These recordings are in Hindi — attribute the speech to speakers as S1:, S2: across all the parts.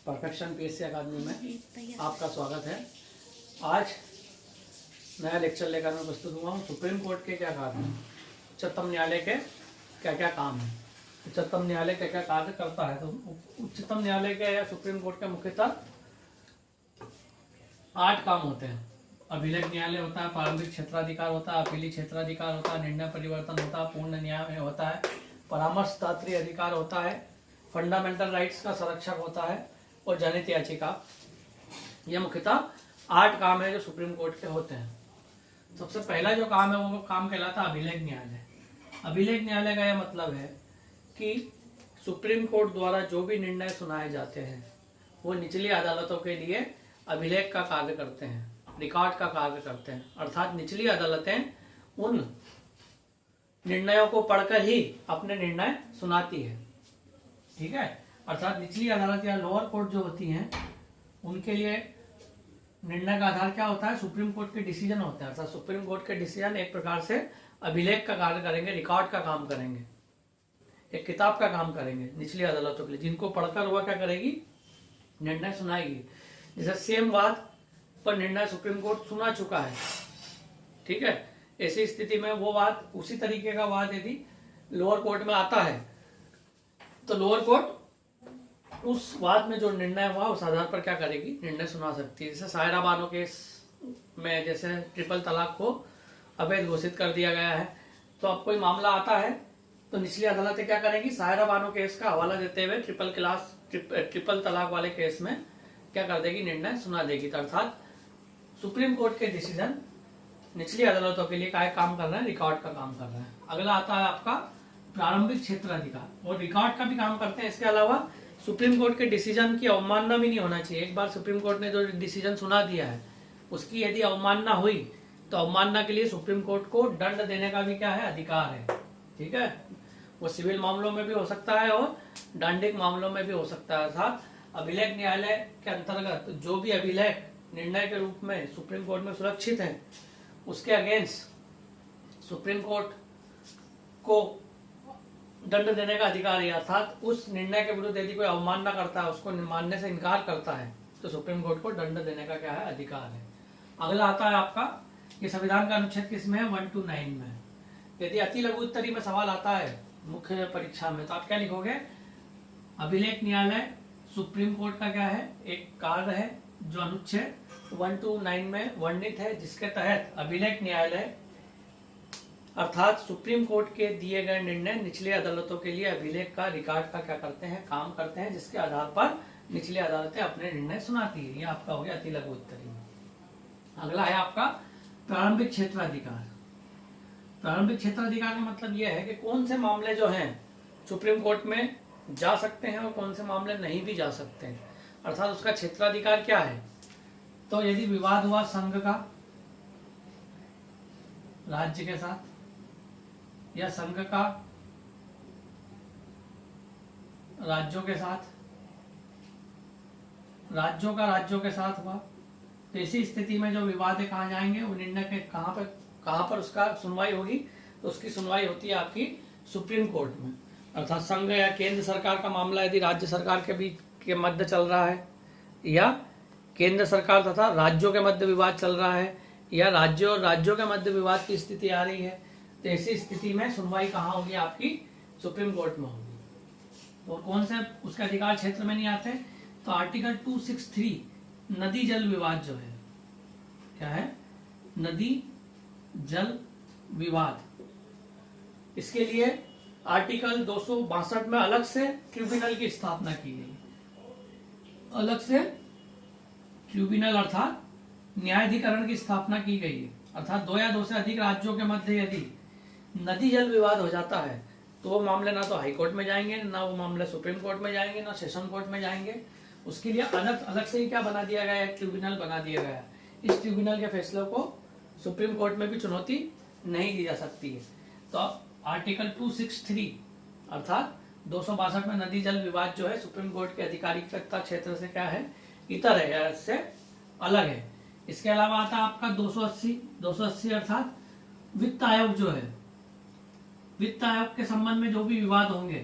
S1: परफेक्शन पीएससी अकादमी में आपका स्वागत है। आज नया लेक्चर लेकर मैं प्रस्तुत हुआ हूँ। सुप्रीम कोर्ट के क्या कार्य हैं, उच्चतम न्यायालय के क्या क्या काम है, उच्चतम न्यायालय क्या क्या कार्य करता है। तो उच्चतम न्यायालय के या सुप्रीम कोर्ट के मुख्यतः 8 काम होते हैं। अभिलेख न्यायालय होता है, प्रारंभिक क्षेत्राधिकार होता है, अपीली क्षेत्राधिकार होता है, निर्णय परिवर्तन होता है, पूर्ण न्याय होता है, परामर्शदात्री अधिकार होता है, फंडामेंटल राइट्स का संरक्षक होता है और जनहित याचिका। यह मुख्यतः 8 काम है जो सुप्रीम कोर्ट के होते हैं। सबसे पहला जो काम है वो काम कहलाता है अभिलेख न्यायालय। अभिलेख न्यायालय का यह मतलब है कि सुप्रीम कोर्ट द्वारा जो भी निर्णय सुनाए जाते हैं वो निचली अदालतों के लिए अभिलेख का कार्य करते हैं, रिकॉर्ड का कार्य करते हैं। अर्थात निचली अदालतें उन निर्णयों को पढ़कर ही अपने निर्णय सुनाती है। ठीक है, अर्थात निचली अदालत या लोअर कोर्ट जो होती हैं उनके लिए निर्णय का आधार क्या होता है, सुप्रीम कोर्ट के डिसीजन होते हैं। अर्थात सुप्रीम कोर्ट के डिसीजन एक प्रकार से अभिलेख का कार्य करेंगे, रिकॉर्ड का काम करेंगे, एक किताब का काम करेंगे निचली अदालतों के लिए, जिनको पढ़कर वह क्या करेगी, निर्णय सुनाएगी। जैसे सेम बात पर निर्णय सुप्रीम कोर्ट सुना चुका है, ठीक है, ऐसी स्थिति में वो बात उसी तरीके का वाद यदि लोअर कोर्ट में आता है तो लोअर कोर्ट उस वाद में जो निर्णय हुआ उस आधार पर क्या करेगी, निर्णय सुना सकती है। जैसे सायरा बानो केस में जैसे ट्रिपल तलाक को अवैध घोषित कर दिया गया है, तो अब कोई मामला आता है तो निचली अदालतें क्या करेंगी, सायरा बानो केस का हवाला देते हुए ट्रिपल तलाक वाले केस में क्या कर देगी, निर्णय सुना देगी। तो अर्थात सुप्रीम कोर्ट के डिसीजन निचली अदालतों के लिए क्या काम कर रहे हैं, रिकॉर्ड का काम कर रहे हैं। अगला आता है आपका प्रारंभिक क्षेत्राधिकार, और रिकॉर्ड का भी काम करते हैं। इसके अलावा सुप्रीम कोर्ट के डिसीजन की अवमानना भी नहीं होना चाहिए। एक बार सुप्रीम कोर्ट ने जो डिसीजन सुना दिया है उसकी यदि अवमानना हुई तो अवमानना के लिए सुप्रीम कोर्ट को दंड देने का भी क्या है, अधिकार है। ठीक है, वो सिविल मामलों में भी हो सकता है और दंडिक मामलों में भी हो सकता है। अर्थात अभिलेख न्यायालय के अंतर्गत जो भी अभिलेख निर्णय के रूप में सुप्रीम कोर्ट में सुरक्षित है उसके अगेंस्ट सुप्रीम कोर्ट को दंड देने का अधिकार है। अर्थात उस निर्णय के विरुद्ध यदि कोई अवमानना करता है, उसको मानने से इनकार करता है, तो सुप्रीम कोर्ट को दंड देने का क्या है, अधिकार है। अगला आता है आपका, ये संविधान का अनुच्छेद किसमें है, 129 में। यदि अति लघु उत्तरी में सवाल आता है मुख्य परीक्षा में तो आप क्या लिखोगे, अभिलेख न्यायालय सुप्रीम कोर्ट का क्या है, एक कार्य है जो अनुच्छेद 129 में वर्णित है, जिसके तहत अभिलेख न्यायालय अर्थात सुप्रीम कोर्ट के दिए गए निर्णय निचली अदालतों के लिए अभिलेख का, रिकॉर्ड का क्या करते हैं, काम करते हैं, जिसके आधार पर निचली अदालतें अपने निर्णय सुनाती है। ये आपका हो गया अति लघु उत्तरी में। अगला है आपका प्रारंभिक क्षेत्राधिकार। प्रारंभिक क्षेत्राधिकार का मतलब यह है कि कौन से मामले जो हैं सुप्रीम कोर्ट में जा सकते हैं और कौन से मामले नहीं भी जा सकते हैं। अर्थात उसका क्षेत्राधिकार क्या है। तो यदि विवाद हुआ संघ का राज्य के साथ या संघ का राज्यों के साथ, राज्यों का राज्यों के साथ हुआ, तो इसी स्थिति में जो विवाद है कहाँ जाएंगे, वो निर्णय के कहाँ पर उसका सुनवाई होगी, तो उसकी सुनवाई होती है आपकी सुप्रीम कोर्ट में। अर्थात संघ या केंद्र सरकार का मामला यदि राज्य सरकार के बीच के मध्य चल रहा है, या केंद्र सरकार तथा राज्यों के मध्य विवाद चल रहा है, या राज्यों और राज्यों के मध्य विवाद की स्थिति आ रही है, तो ऐसी स्थिति में सुनवाई कहाँ होगी, आपकी सुप्रीम कोर्ट में होगी। और कौन से उसके अधिकार क्षेत्र में नहीं आते, तो आर्टिकल 263 नदी जल विवाद जो है, क्या है, नदी जल विवाद, इसके लिए आर्टिकल 262 में अलग से ट्रिब्यूनल की स्थापना की गई। अलग से ट्रिब्यूनल अर्थात न्यायाधिकरण की स्थापना की गई है। अर्थात 2 या 2 से अधिक राज्यों के मध्य यदि नदी जल विवाद हो जाता है तो वो मामले ना तो हाई कोर्ट में जाएंगे, ना वो मामले सुप्रीम कोर्ट में जाएंगे, ना सेशन कोर्ट में जाएंगे। उसके लिए अलग अलग से ही क्या बना दिया गया है, ट्रिब्यूनल बना दिया गया है। इस ट्रिब्यूनल के फैसलों को सुप्रीम कोर्ट में भी चुनौती नहीं दी जा सकती है। तो आर्टिकल 263 अर्थात 262 में नदी जल विवाद जो है सुप्रीम कोर्ट के अधिकारिकता क्षेत्र से क्या है, इतर है या इससे अलग है। इसके अलावा आता है आपका 280 अर्थात वित्त आयोग जो है, वित्त आयोग के संबंध में जो भी विवाद होंगे,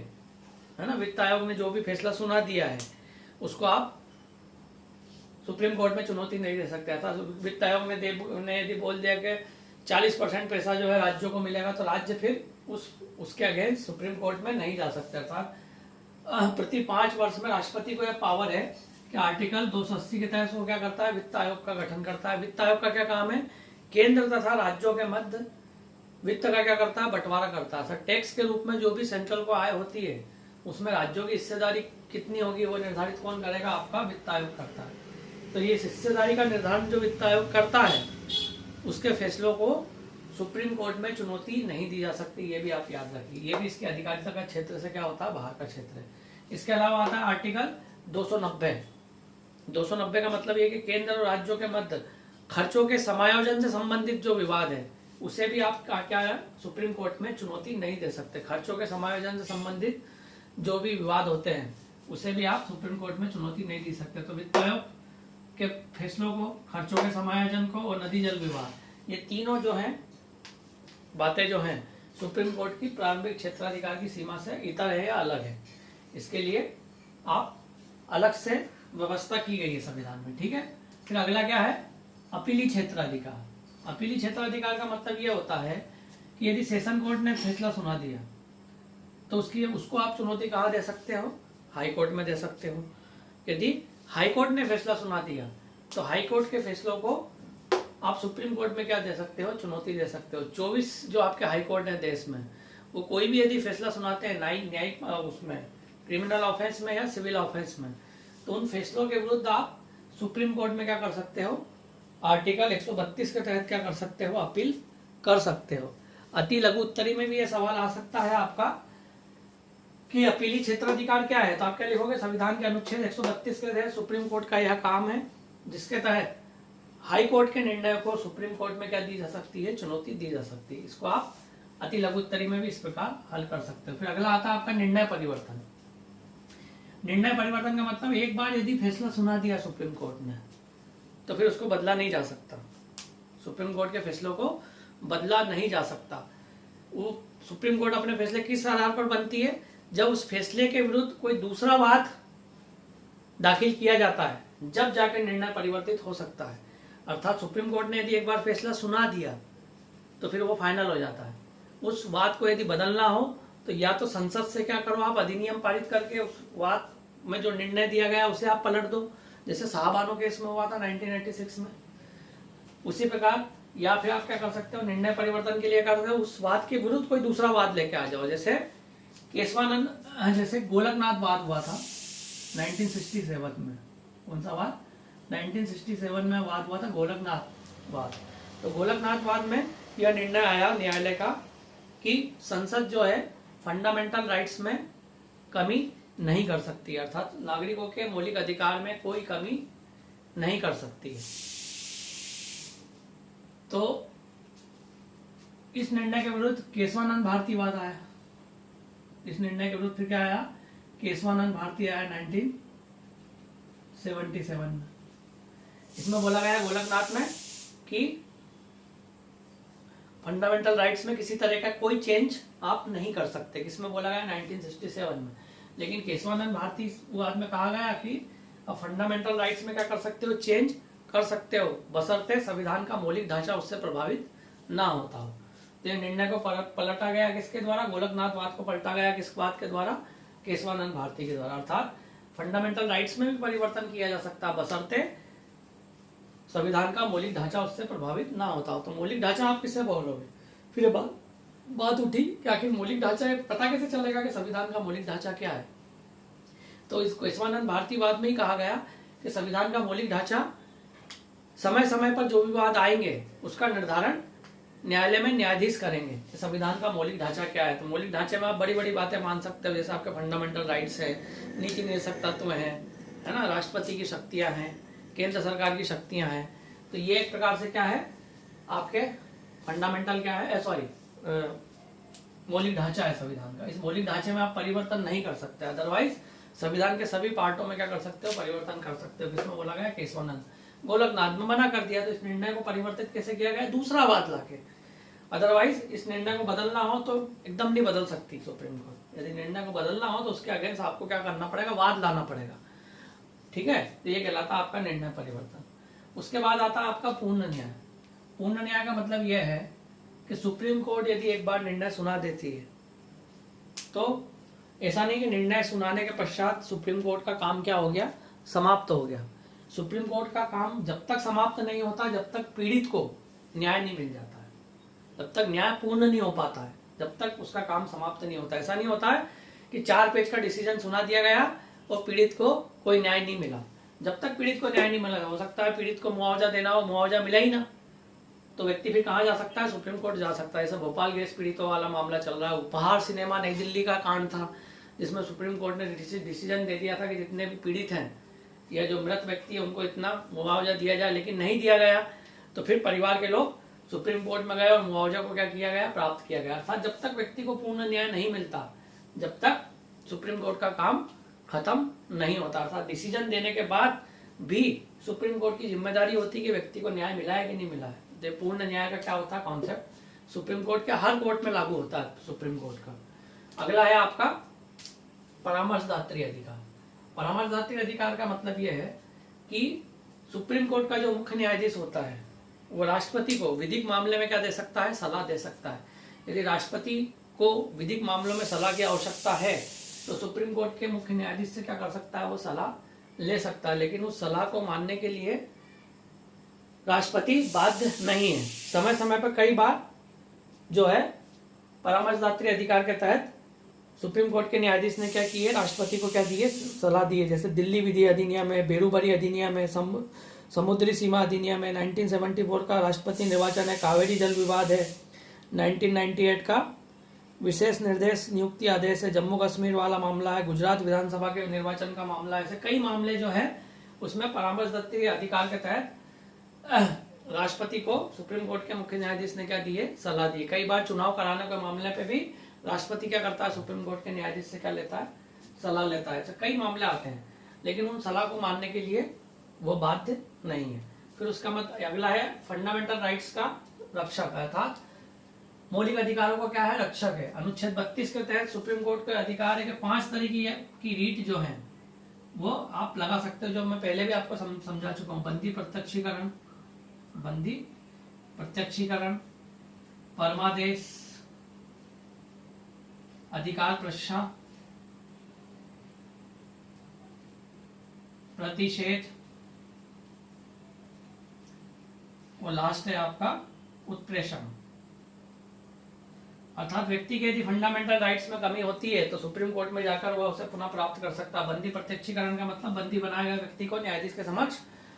S1: है ना, वित्त आयोग ने जो भी फैसला सुना दिया है उसको आप सुप्रीम कोर्ट में चुनौती नहीं दे सकते। ऐसा वित्त आयोग ने यदि बोल दिया कि 40% पैसा जो है राज्यों को मिलेगा, तो राज्य फिर उसके अगेंस्ट सुप्रीम कोर्ट में नहीं जा सकते। अर्थात प्रति 5 वर्ष में राष्ट्रपति को यह पावर है कि आर्टिकल 280 के तहत वो क्या करता है, वित्त आयोग का गठन करता है। वित्त आयोग का क्या काम है, केंद्र तथा राज्यों के मध्य वित्त का क्या करता है, बंटवारा करता है। सर टैक्स के रूप में जो भी सेंट्रल को आय होती है उसमें राज्यों की हिस्सेदारी कितनी होगी वो निर्धारित कौन करेगा, आपका वित्त आयोग करता है। तो ये हिस्सेदारी का निर्धारण जो वित्त आयोग करता है उसके फैसलों को सुप्रीम कोर्ट में चुनौती नहीं दी जा सकती, ये भी आप याद रखिए। ये भी इसकी अधिकारिता का क्षेत्र से क्या होता है, बाहर का क्षेत्र है। इसके अलावा आता है आर्टिकल 290। 290 का मतलब ये कि केंद्र और राज्यों के मध्य खर्चों के समायोजन से संबंधित जो विवाद है उसे भी आप क्या है, सुप्रीम कोर्ट में चुनौती नहीं दे सकते। खर्चों के समायोजन से संबंधित जो भी विवाद होते हैं उसे भी आप सुप्रीम कोर्ट में चुनौती नहीं दी सकते। तो वित्त आयोग के फैसलों को, खर्चों के समायोजन को और नदी जल विवाद, ये तीनों जो हैं बातें जो हैं सुप्रीम कोर्ट की प्रारंभिक क्षेत्राधिकार की सीमा से इतर है या अलग है। इसके लिए आप अलग से व्यवस्था की गई है संविधान में, ठीक है। फिर अगला क्या है, अपीली क्षेत्राधिकार। अपीली क्षेत्राधिकार का मतलब ये होता है कि यदि सेशन कोर्ट ने फैसला सुना दिया तो उसको आप चुनौती कहाँ दे सकते हो, हाई कोर्ट में दे सकते हो। यदि हाई कोर्ट ने फैसला सुना दिया तो हाई कोर्ट के फैसलों को आप सुप्रीम कोर्ट में क्या दे सकते हो, चुनौती दे सकते हो। 24 जो आपके हाई कोर्ट है देश में, वो कोई भी यदि फैसला सुनाते हैं न्यायिक उसमें क्रिमिनल ऑफेंस में या सिविल ऑफेंस में, तो उन फैसलों के विरुद्ध आप सुप्रीम कोर्ट में क्या कर सकते हो, आर्टिकल 132 के तहत क्या कर सकते हो, अपील कर सकते हो। अति लघु उत्तरी में भी ये सवाल आ सकता है आपका कि अपीली क्षेत्राधिकार क्या है, तो आप क्या लिखोगे, संविधान के अनुच्छेद 132 के तहत सुप्रीम कोर्ट का यह काम है जिसके तहत हाई कोर्ट के निर्णय को सुप्रीम कोर्ट में क्या दी जा सकती है, चुनौती दी जा सकती है। इसको आप अति लघु उत्तरी में भी इस प्रकार हल कर सकते हो। फिर अगला आता है आपका निर्णय परिवर्तन। निर्णय परिवर्तन का मतलब एक बार यदि फैसला सुना दिया सुप्रीम कोर्ट ने तो फिर उसको बदला नहीं जा सकता। सुप्रीम कोर्ट के फैसलों को बदला नहीं जा सकता। वो सुप्रीम कोर्ट अपने फैसले किस आधार पर बनती है, जब उस फैसले के विरुद्ध कोई दूसरा वाद दाखिल किया जाता है, जब जाकर निर्णय परिवर्तित हो सकता है। अर्थात सुप्रीम कोर्ट ने यदि एक बार फैसला सुना दिया तो फिर वो फाइनल हो जाता है। उस बात को यदि बदलना हो तो या तो संसद से क्या करो, आप अधिनियम पारित करके उस बात में जो निर्णय दिया गया उसे आप पलट दो, जैसे साहबानो केस में हुआ था 1986 में। उसी प्रकार या फिर आप क्या कर सकते हो, निर्णय परिवर्तन के लिए करते हो उस वाद के विरुद्ध कोई दूसरा वाद लेके आ जाओ। जैसे केशवानंद, जैसे गोलकनाथ वाद हुआ था 1967 में। कौन सा वाद, 1967 में वाद हुआ था गोलकनाथ वाद। तो गोलकनाथ वाद में यह निर्णय आया न्यायालय का कि संसद जो है फंडामेंटल राइट्स में कमी नहीं कर सकती, अर्थात नागरिकों के मौलिक अधिकार में कोई कमी नहीं कर सकती है। तो इस निर्णय के विरुद्ध केशवानंद भारती वाद आया। इस निर्णय के विरुद्ध फिर क्या आया, केशवानंद भारती आया 1977 में। इसमें बोला गया गोलकनाथ में कि फंडामेंटल राइट्स में किसी तरह का कोई चेंज आप नहीं कर सकते। किसमें बोला गया, 1967 में। लेकिन केशवानंद भारती वाद में कहा गया कि अब फंडामेंटल राइट्स में क्या कर सकते हो, चेंज कर सकते हो, बशर्ते संविधान का मौलिक ढांचा उससे प्रभावित ना होता हो। तो ये निर्णय को पलटा गया किसके द्वारा, गोलकनाथ वाद को पलटा गया किस बात के द्वारा, केशवानंद भारती के द्वारा। अर्थात फंडामेंटल राइट्स में भी परिवर्तन किया जा सकता है बशर्ते संविधान का मौलिक ढांचा उससे प्रभावित ना होता हो। तो मौलिक ढांचा आप किससे बोलोगे, फिर बात उठी कि आखिर मौलिक ढांचा पता कैसे चलेगा कि संविधान का मौलिक ढांचा क्या है। तो इस केशवानंद भारती वाद में ही कहा गया कि संविधान का मौलिक ढांचा समय समय पर जो विवाद आएंगे उसका निर्धारण न्यायालय में न्यायाधीश करेंगे कि संविधान का मौलिक ढांचा क्या है। तो मौलिक ढांचे में आप बड़ी बड़ी बातें मान सकते हो, जैसे आपके फंडामेंटल राइट्स है, नीति निर्देशक तत्व है ना, राष्ट्रपति की शक्तियां हैं, केंद्र सरकार की शक्तियां हैं। तो ये एक प्रकार से क्या है, आपके फंडामेंटल क्या है, मौलिक ढांचा है संविधान का। इस मौलिक ढांचे में आप परिवर्तन नहीं कर सकते, अदरवाइज संविधान के सभी पार्टों में क्या कर सकते हो, परिवर्तन कर सकते हो। किसमें बोला गया, केशवानंद। गोलकनाथ में मना कर दिया, तो इस निर्णय को परिवर्तित कैसे किया गया, दूसरा वाद लाके। अदरवाइज इस निर्णय को बदलना हो तो एकदम नहीं बदल सकती सुप्रीम कोर्ट। यदि निर्णय को बदलना हो तो उसके अगेंस्ट आपको क्या करना पड़ेगा, वाद लाना पड़ेगा। ठीक है, तो ये कहलाता है आपका निर्णय परिवर्तन। उसके बाद आता है आपका पूर्ण न्याय। पूर्ण न्याय का मतलब यह है कि सुप्रीम कोर्ट यदि एक बार निर्णय सुना देती है तो ऐसा नहीं कि निर्णय सुनाने के पश्चात सुप्रीम कोर्ट का काम क्या हो गया, समाप्त हो गया। सुप्रीम कोर्ट का काम जब तक समाप्त नहीं होता, जब तक पीड़ित को न्याय नहीं मिल जाता है, जब तक न्याय पूर्ण नहीं हो पाता है, जब तक उसका काम समाप्त नहीं होता। ऐसा नहीं होता है कि 4 पेज का डिसीजन सुना दिया गया और पीड़ित को कोई न्याय नहीं मिला। जब तक पीड़ित को न्याय नहीं मिला, हो सकता है पीड़ित को मुआवजा देना हो, मुआवजा मिला ही ना, तो व्यक्ति फिर कहाँ जा सकता है, सुप्रीम कोर्ट जा सकता है। ऐसा भोपाल गैस पीड़ितों वाला मामला चल रहा है। उपहार सिनेमा नई दिल्ली का कांड था, जिसमें सुप्रीम कोर्ट ने डिसीजन दे दिया था कि जितने भी पीड़ित हैं या जो मृत व्यक्ति है उनको इतना मुआवजा दिया जाए, लेकिन नहीं दिया गया। तो फिर परिवार के लोग सुप्रीम कोर्ट में गए और मुआवजा को क्या किया गया, प्राप्त किया गया। अर्थात जब तक व्यक्ति को पूर्ण न्याय नहीं मिलता, जब तक सुप्रीम कोर्ट का काम खत्म नहीं होता, अर्थात डिसीजन देने के बाद भी सुप्रीम कोर्ट की जिम्मेदारी होती है कि व्यक्ति को न्याय मिला है कि नहीं मिला है। तो पूर्ण न्याय का क्या होता है कॉन्सेप्ट, सुप्रीम कोर्ट के हर कोर्ट में लागू होता है सुप्रीम कोर्ट का। अगला है आपका परामर्शदात्री अधिकार। परामर्शदात्री अधिकार का मतलब यह है कि सुप्रीम कोर्ट का जो मुख्य न्यायाधीश होता है वो राष्ट्रपति को विधिक मामले में क्या दे सकता है, सलाह दे सकता है। यदि राष्ट्रपति को विधिक मामलों में सलाह की आवश्यकता है तो सुप्रीम कोर्ट के मुख्य न्यायाधीश से क्या कर सकता है, वो सलाह ले सकता है। लेकिन उस सलाह को मानने के लिए राष्ट्रपति बाध्य नहीं है। समय समय पर कई बार जो है परामर्शदात्री अधिकार के तहत सुप्रीम कोर्ट के न्यायाधीश ने क्या किए, राष्ट्रपति को क्या दिए, सलाह दिए। जैसे दिल्ली विधि अधिनियम है, बेरूबरी अधिनियम है, समुद्री सीमा अधिनियम है, 1974 का राष्ट्रपति निर्वाचन है, कावेरी जल विवाद है, 1998 का विशेष निर्देश नियुक्ति आदेश है, जम्मू कश्मीर वाला मामला है, गुजरात विधानसभा के निर्वाचन का मामला है। ऐसे कई मामले जो है उसमें परामर्शदात्री अधिकार के तहत राष्ट्रपति को सुप्रीम कोर्ट के मुख्य न्यायाधीश ने क्या दिए, सलाह दी। कई बार चुनाव कराने के मामले पे भी राष्ट्रपति क्या करता है, सुप्रीम कोर्ट के न्यायाधीश से क्या लेता है, सलाह लेता है। कई मामले आते हैं, लेकिन उन सलाह को मानने के लिए वो बाध्य नहीं है। फिर उसका मतलब अगला है फंडामेंटल राइट्स का रक्षक, अर्थात मौलिक अधिकारों का क्या है, रक्षक है। अनुच्छेद 32 के तहत सुप्रीम कोर्ट का अधिकार है कि 5 तरीके की रीट जो है वो आप लगा सकते हो, जो मैं पहले भी आपको समझा चुका हूँ। बंदी प्रत्यक्षीकरण, परमादेश, अधिकार प्रश्न, प्रतिषेध और लास्ट है आपका उत्प्रेषण। अर्थात व्यक्ति के यदि फंडामेंटल राइट्स में कमी होती है तो सुप्रीम कोर्ट में जाकर वह उसे पुनः प्राप्त कर सकता है। बंदी प्रत्यक्षीकरण का मतलब बंदी बनाए गए व्यक्ति को न्यायाधीश के समक्ष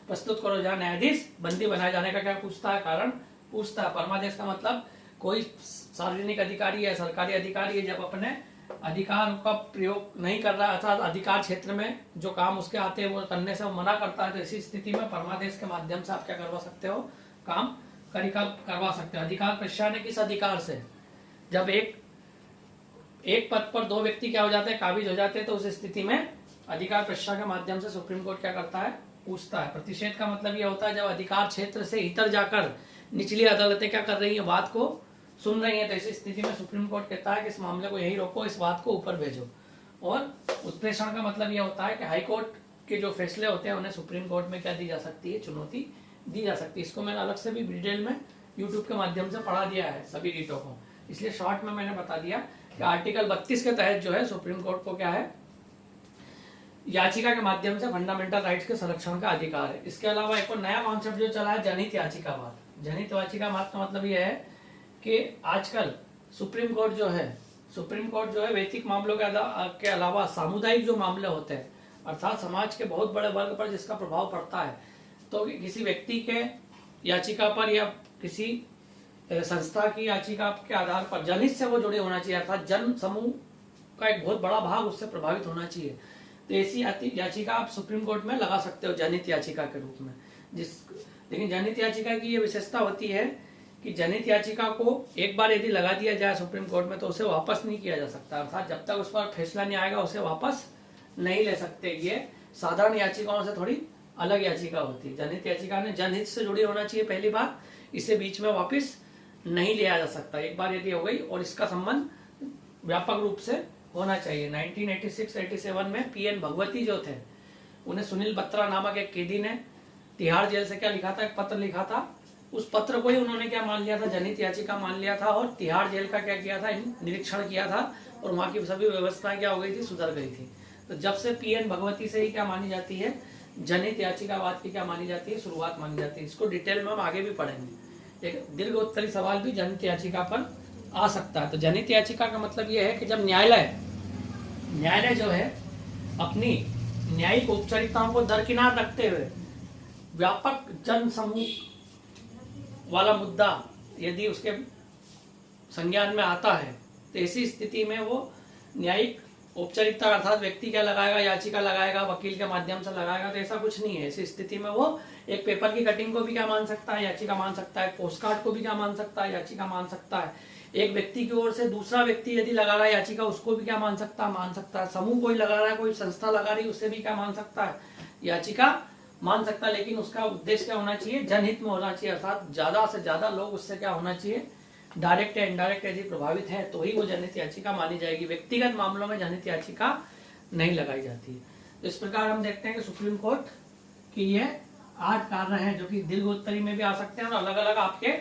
S1: प्रस्तुत करो, जहाँ न्यायाधीश बंदी बनाए जाने का क्या पूछता है, कारण पूछता है। परमादेश का मतलब कोई सार्वजनिक अधिकारी है, सरकारी अधिकारी है, जब अपने अधिकार का प्रयोग नहीं कर रहा है, अर्थात अधिकार क्षेत्र में जो काम उसके आते हैं वो करने से वो मना करता है, तो ऐसी स्थिति में परमादेश के माध्यम से आप क्या करवा सकते हो, काम करवा सकते हो। अधिकार प्रश्न किस अधिकार से, जब एक पद पर 2 व्यक्ति क्या हो जाते हैं, काबिज हो जाते हैं, तो उस स्थिति में अधिकार प्रश्न के माध्यम से सुप्रीम कोर्ट क्या करता है, पूछता है। प्रतिषेध का मतलब यह होता है जब अधिकार क्षेत्र से इतर जाकर निचली अदालतें क्या कर रही है, बात को सुन रही है, तो ऐसी स्थिति में सुप्रीम कोर्ट कहता है कि इस मामले को यही रोको, इस बात को ऊपर भेजो। और उत्प्रेषण का मतलब यह होता है कि हाई कोर्ट के जो फैसले होते हैं उन्हें सुप्रीम कोर्ट में क्या दी जा सकती है, चुनौती दी जा सकती है। इसको मैंने अलग से भी डिटेल में यूट्यूब के माध्यम से पढ़ा दिया है सभी रीटों को, इसलिए शॉर्ट में मैंने बता दिया कि आर्टिकल 32 के तहत जो है सुप्रीम कोर्ट को क्या है, याचिका के माध्यम से फंडामेंटल राइट्स के संरक्षण का अधिकार है। इसके अलावा एक और नया कॉन्सेप्ट जो चला है, जनहित याचिकावाद। जनहित याचिकावाद का मतलब यह है कि आजकल सुप्रीम कोर्ट जो है वैयक्तिक मामलों के अलावा सामुदायिक जो मामले होते हैं, अर्थात समाज के बहुत बड़े वर्ग पर जिसका प्रभाव पड़ता है, तो किसी व्यक्ति के याचिका पर या किसी संस्था की याचिका के आधार पर जनहित से वो जुड़े होना चाहिए, अर्थात जन समूह का एक बहुत बड़ा भाग उससे प्रभावित होना चाहिए। तो ऐसी याचिका आप सुप्रीम कोर्ट में लगा सकते हो जनहित याचिका के रूप में। लेकिन जनहित याचिका की ये विशेषता होती है कि जनहित याचिका को एक बार यदि लगा दिया जाए सुप्रीम कोर्ट में तो उसे वापस नहीं किया जा सकता, अर्थात जब तक उस पर फैसला नहीं आएगा उसे वापस नहीं ले सकते। ये साधारण याचिकाओं से थोड़ी अलग याचिका होती है। जनहित याचिका ने जनहित से जुड़ी होना चाहिए पहली बात, इसे बीच में वापस नहीं लिया जा सकता, एक बार यदि हो गई, और इसका संबंध व्यापक रूप से होना चाहिए। 1986-87 में पीएन भगवती जो थे उन्हें सुनील बत्रा नामक एक कैदी ने तिहाड़ जेल से क्या लिखा था, एक पत्र लिखा था। उस पत्र को ही उन्होंने क्या मान लिया था, जनहित याचिका मान लिया था और तिहाड़ जेल का क्या किया था, निरीक्षण किया था और वहां की सभी व्यवस्थाएं क्या हो गई थी, सुधर गई थी। तो जब से पीएन भगवती से ही क्या मानी जाती है, जनहित याचिकावाद की क्या मानी जाती है, शुरुआत मानी जाती है। इसको डिटेल में हम आगे भी पढ़ेंगे। एक दीर्घोत्तरी सवाल भी जनहित याचिका पर आ सकता है। तो जनहित याचिका का मतलब यह है कि जब न्यायालय जो है अपनी न्यायिक औपचारिकताओं को दरकिनार रखते हुए व्यापक जन समूह वाला मुद्दा यदि उसके संज्ञान में आता है तो ऐसी स्थिति में वो न्यायिक औपचारिकता अर्थात व्यक्ति क्या लगाएगा, याचिका लगाएगा, वकील के माध्यम से लगाएगा, तो ऐसा कुछ नहीं है। ऐसी स्थिति में वो एक पेपर की कटिंग को भी क्या मान सकता है, याचिका मान सकता है। पोस्ट कार्ड को भी क्या मान सकता है, याचिका मान सकता है। एक व्यक्ति की ओर से दूसरा व्यक्ति यदि लगा रहा है याचिका, उसको भी क्या मान सकता है। समूह कोई लगा रहा है, कोई संस्था लगा रही है, उससे भी क्या मान सकता है, याचिका मान सकता है। लेकिन उसका उद्देश्य क्या होना चाहिए, जनहित में होना चाहिए, अर्थात ज्यादा से ज्यादा लोग उससे क्या होना चाहिए, डायरेक्ट या इनडायरेक्ट यदि प्रभावित है तो ही वो जनहित याचिका मानी जाएगी। व्यक्तिगत मामलों में जनहित याचिका नहीं लगाई जाती। तो इस प्रकार हम देखते हैं कि सुप्रीम कोर्ट की ये 8 कार्य हैं जो कि दीर्घोत्तरी में भी आ सकते हैं और अलग अलग आपके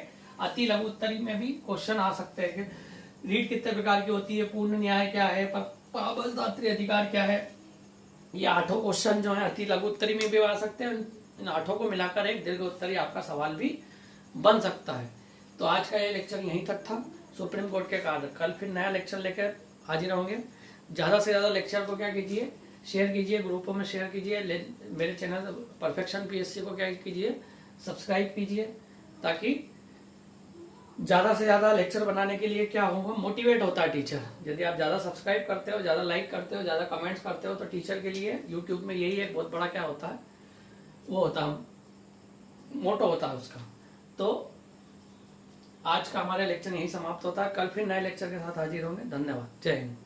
S1: अति लघु उत्तरी में भी क्वेश्चन आ सकते हैं कि रीट कितने प्रकार की होती है, पूर्ण न्याय क्या है, परामर्शदात्री अधिकार क्या है। ये 8 क्वेश्चन जो है अति लघु उत्तरी में भी आ सकते हैं। इन 8 को मिलाकर एक दीर्घोत्तरी आपका सवाल भी बन सकता है। तो आज का ये लेक्चर यहीं तक था, सुप्रीम कोर्ट के कार्य। कल फिर नया लेक्चर लेकर हाजिर होंगे। ज़्यादा से ज़्यादा लेक्चर को क्या कीजिए, शेयर कीजिए, ग्रुपों में शेयर कीजिए। मेरे चैनल परफेक्शन पीएससी को क्या कीजिए, सब्सक्राइब कीजिए, ताकि ज़्यादा से ज़्यादा लेक्चर बनाने के लिए क्या होगा, मोटिवेट होता है टीचर। यदि आप ज़्यादा सब्सक्राइब करते हो, ज़्यादा लाइक करते हो, ज़्यादा कमेंट्स करते हो, तो टीचर के लिए यूट्यूब में यही एक बहुत बड़ा क्या होता है, वो होता है, मोटो होता है उसका। तो आज का हमारा लेक्चर यही समाप्त होता है। कल फिर नए लेक्चर के साथ हाजिर होंगे। धन्यवाद। जय हिंद।